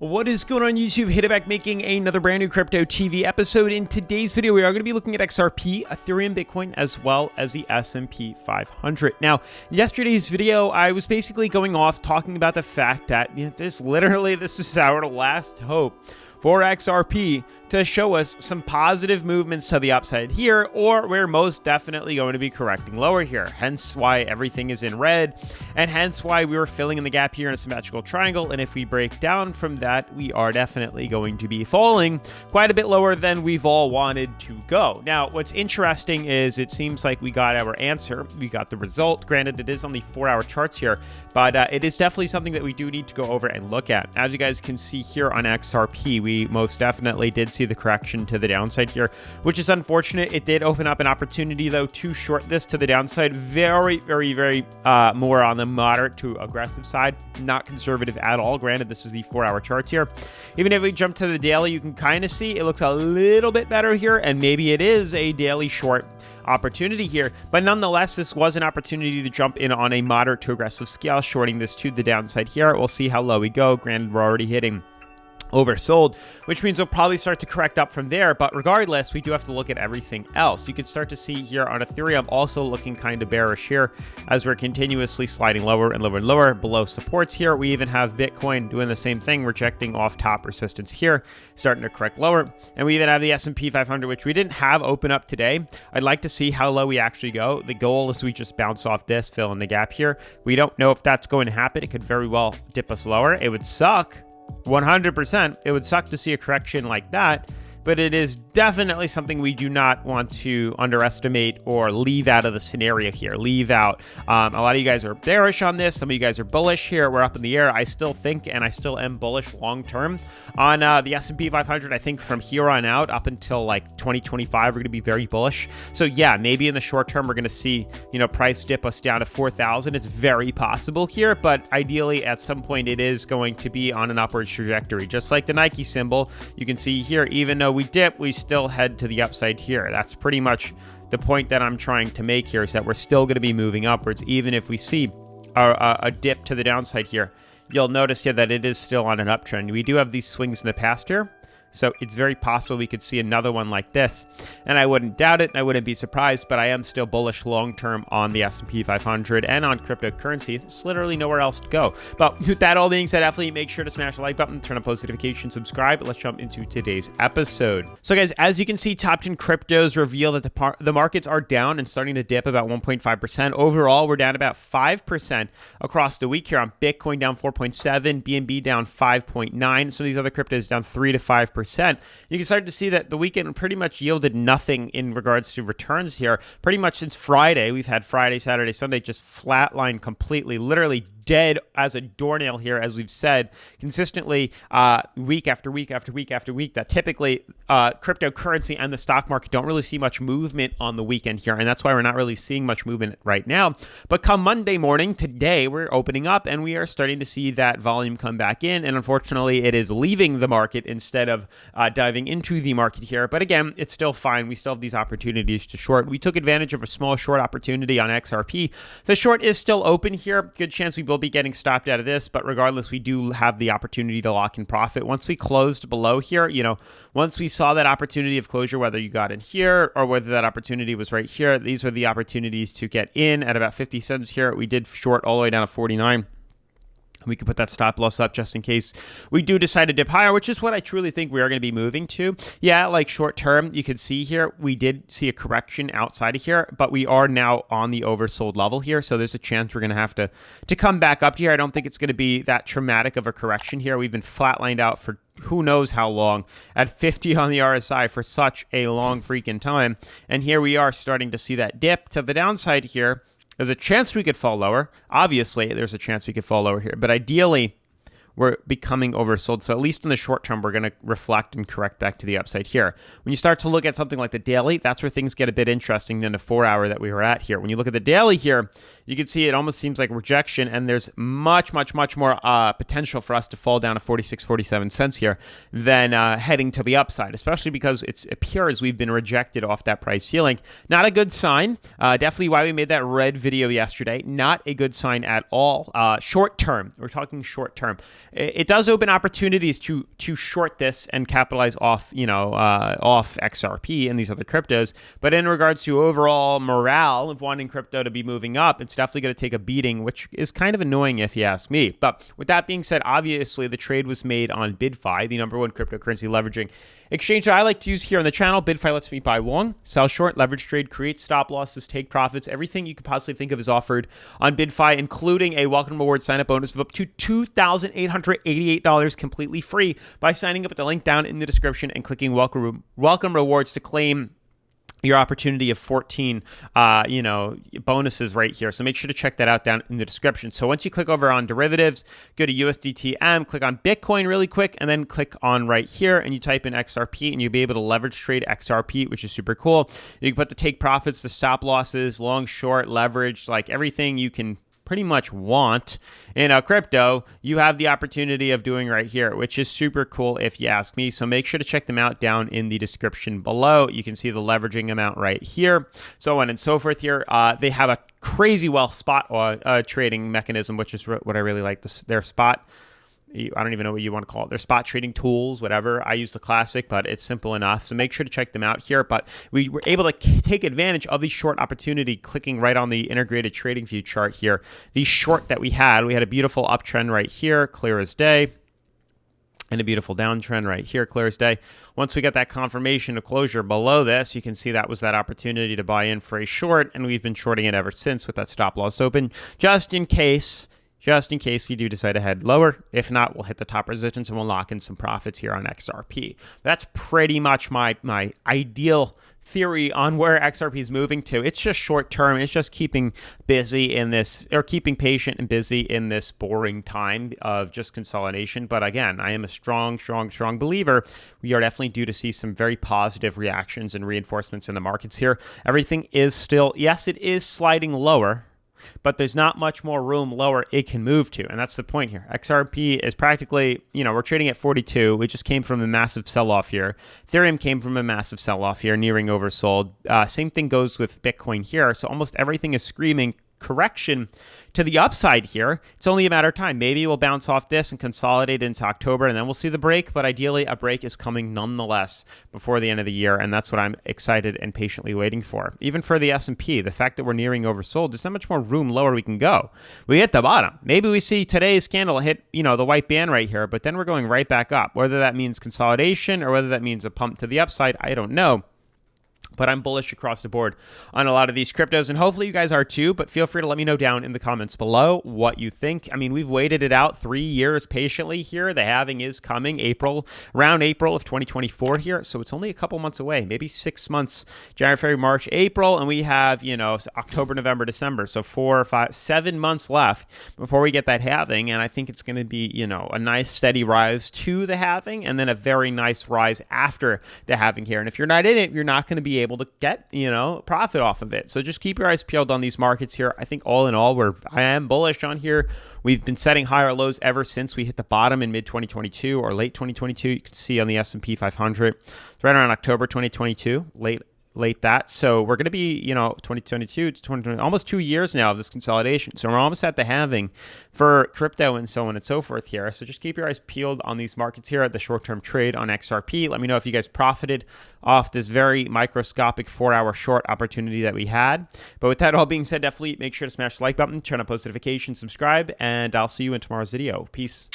What is going on YouTube? Hit it back making another brand new Crypto TV episode. In today's video, we are going to be looking at XRP, Ethereum, Bitcoin, as well as the S&P 500. Now, yesterday's video, I was basically going off talking about the fact that this is our last hope for XRP to show us some positive movements to the upside here, or we're most definitely going to be correcting lower here. Hence why everything is in red, and hence why we were filling in the gap here in a symmetrical triangle. And if we break down from that, we are definitely going to be falling quite a bit lower than we've all wanted to go. Now, what's interesting is it seems like we got our answer. We got the result. Granted, it is only 4-hour charts here, but it is definitely something that we do need to go over and look at. As you guys can see here on XRP, we most definitely did see the correction to the downside here, which is unfortunate. It did open up an opportunity, though, to short this to the downside. Very more on the moderate to aggressive side, not conservative at all. Granted, this is the 4-hour charts here. Even if we jump to the daily, you can kind of see it looks a little bit better here, and maybe it is a daily short opportunity here, but nonetheless, this was an opportunity to jump in on a moderate to aggressive scale, shorting this to the downside here. We'll see how low we go. Granted, we're already hitting oversold, which means we'll probably start to correct up from there. But regardless, we do have to look at everything else. You can start to see here on Ethereum also looking kind of bearish here as we're continuously sliding lower and lower and lower below supports here. We even have Bitcoin doing the same thing, rejecting off top resistance here, starting to correct lower. And we even have the S&P 500, which we didn't have open up today. I'd like to see how low we actually go. The goal is we just bounce off this, fill in the gap here. We don't know if that's going to happen. It could very well dip us lower. It would suck. 100%. It would suck to see a correction like that, but it is definitely something we do not want to underestimate or leave out of the scenario here. Leave out. A lot of you guys are bearish on this. Some of you guys are bullish here. We're up in the air. I still think, and I still am bullish long term on the S&P 500. I think from here on out up until like 2025, we're going to be very bullish. So yeah, maybe in the short term, we're going to see, price dip us down to 4,000. It's very possible here, but ideally at some point it is going to be on an upward trajectory. Just like the Nike symbol, you can see here, even though we dip, we still head to the upside here. That's pretty much the point that I'm trying to make here, is that we're still going to be moving upwards, even if we see a dip to the downside here. You'll notice here that it is still on an uptrend. We do have these swings in the past here, so it's very possible we could see another one like this, and I wouldn't doubt it, and I wouldn't be surprised, but I am still bullish long-term on the S&P 500 and on cryptocurrency. There's literally nowhere else to go. But with that all being said, definitely make sure to smash the like button, turn on post notifications, subscribe. Let's jump into today's episode. So guys, as you can see, top 10 cryptos reveal that the markets are down and starting to dip about 1.5%. Overall, we're down about 5% across the week here. On Bitcoin down 4.7, BNB down 5.9. Some of these other cryptos down 3 to 5%. You can start to see that the weekend pretty much yielded nothing in regards to returns here. Pretty much since Friday, we've had Friday, Saturday, Sunday just flatline completely, literally dead as a doornail here, as we've said consistently week after week after week after week, that typically cryptocurrency and the stock market don't really see much movement on the weekend here, and that's why we're not really seeing much movement right now. But come Monday morning, today, we're opening up and we are starting to see that volume come back in, and unfortunately it is leaving the market instead of diving into the market here. But again, it's still fine. We still have these opportunities to short. We took advantage of a small short opportunity on XRP. The short is still open here. Good chance we will be getting stopped out of this, but regardless, we do have the opportunity to lock in profit. Once we closed below here, once we saw that opportunity of closure, whether you got in here or whether that opportunity was right here, these were the opportunities to get in at about 50 cents here. We did short all the way down to 49. We could put that stop loss up just in case we do decide to dip higher, which is what I truly think we are going to be moving to. Yeah, like short term, you can see here, we did see a correction outside of here, but we are now on the oversold level here. So there's a chance we're going to have to come back up here. I don't think it's going to be that traumatic of a correction here. We've been flatlined out for who knows how long, at 50 on the RSI for such a long freaking time. And here we are starting to see that dip to the downside here. There's a chance we could fall lower. Obviously, there's a chance we could fall lower here. But ideally, we're becoming oversold. So at least in the short term, we're going to reflect and correct back to the upside here. When you start to look at something like the daily, that's where things get a bit interesting than the 4-hour that we were at here. When you look at the daily here, you can see it almost seems like rejection, and there's much more potential for us to fall down to 46, 47 cents here than heading to the upside, especially because it appears we've been rejected off that price ceiling. Not a good sign. Definitely why we made that red video yesterday. Not a good sign at all. Short term. We're talking short term. it does open opportunities to short this and capitalize off, off XRP and these other cryptos. But in regards to overall morale of wanting crypto to be moving up, it's definitely going to take a beating, which is kind of annoying if you ask me. But with that being said, obviously the trade was made on BidFi, the number one cryptocurrency leveraging exchange that I like to use here on the channel. BidFi lets me buy long, sell short, leverage trade, create stop losses, take profits. Everything you could possibly think of is offered on BidFi, including a welcome reward sign-up bonus of up to $2,888 completely free by signing up at the link down in the description and clicking welcome rewards to claim your opportunity of 14 bonuses right here. So make sure to check that out down in the description. So once you click over on derivatives, go to USDTM, click on Bitcoin really quick, and then click on right here, and you type in XRP, and you'll be able to leverage trade XRP, which is super cool. You can put the take profits, the stop losses, long, short, leverage, like everything you can pretty much want in a crypto, you have the opportunity of doing right here, which is super cool if you ask me. So make sure to check them out down in the description below. You can see the leveraging amount right here, so on and so forth here. They have a crazy well spot trading mechanism, which is what I really like. Their spot, I don't even know what you want to call it. They're spot trading tools, whatever. I use the classic, but it's simple enough. So make sure to check them out here. But we were able to take advantage of the short opportunity, clicking right on the integrated trading view chart here. The short that we had a beautiful uptrend right here, clear as day, and a beautiful downtrend right here, clear as day. Once we get that confirmation of closure below this, you can see that was that opportunity to buy in for a short, and we've been shorting it ever since with that stop loss open, just in case we do decide to head lower. If not, we'll hit the top resistance and we'll lock in some profits here on XRP. That's pretty much my ideal theory on where XRP is moving to. It's just short term. It's just keeping busy in this, or keeping patient and busy in this boring time of just consolidation. But again, I am a strong believer. We are definitely due to see some very positive reactions and reinforcements in the markets here. Everything is still, yes, it is sliding lower, but there's not much more room lower it can move to. And that's the point here. XRP is practically, we're trading at 42. We just came from a massive sell-off here. Ethereum came from a massive sell-off here, nearing oversold. Same thing goes with Bitcoin here. So almost everything is screaming correction to the upside here. It's only a matter of time. Maybe we'll bounce off this and consolidate into October, and then we'll see the break. But ideally, a break is coming nonetheless before the end of the year, and that's what I'm excited and patiently waiting for. Even for the S&P, the fact that we're nearing oversold, there's not much more room lower we can go. We hit the bottom. Maybe we see today's candle hit, the white band right here, but then we're going right back up. Whether that means consolidation or whether that means a pump to the upside, I don't know. But I'm bullish across the board on a lot of these cryptos, and hopefully you guys are too. But feel free to let me know down in the comments below what you think. I mean, we've waited it out 3 years patiently here. The halving is coming around April of 2024 here. So it's only a couple months away, maybe 6 months, January, February, March, April. And we have, October, November, December. So 4, 5, 7 months left before we get that halving. And I think it's going to be, a nice steady rise to the halving, and then a very nice rise after the halving here. And if you're not in it, you're not going to be able to get, profit off of it. So just keep your eyes peeled on these markets here. I think all in all, I am bullish on here. We've been setting higher lows ever since we hit the bottom in mid 2022 or late 2022. You can see on the S&P 500, it's right around October 2022, late that. So we're going to be, 2022 to 2020, almost 2 years now of this consolidation. So we're almost at the halving for crypto and so on and so forth here. So just keep your eyes peeled on these markets here at the short-term trade on XRP. Let me know if you guys profited off this very microscopic 4-hour short opportunity that we had. But with that all being said, definitely make sure to smash the like button, turn on post notifications, subscribe, and I'll see you in tomorrow's video. Peace.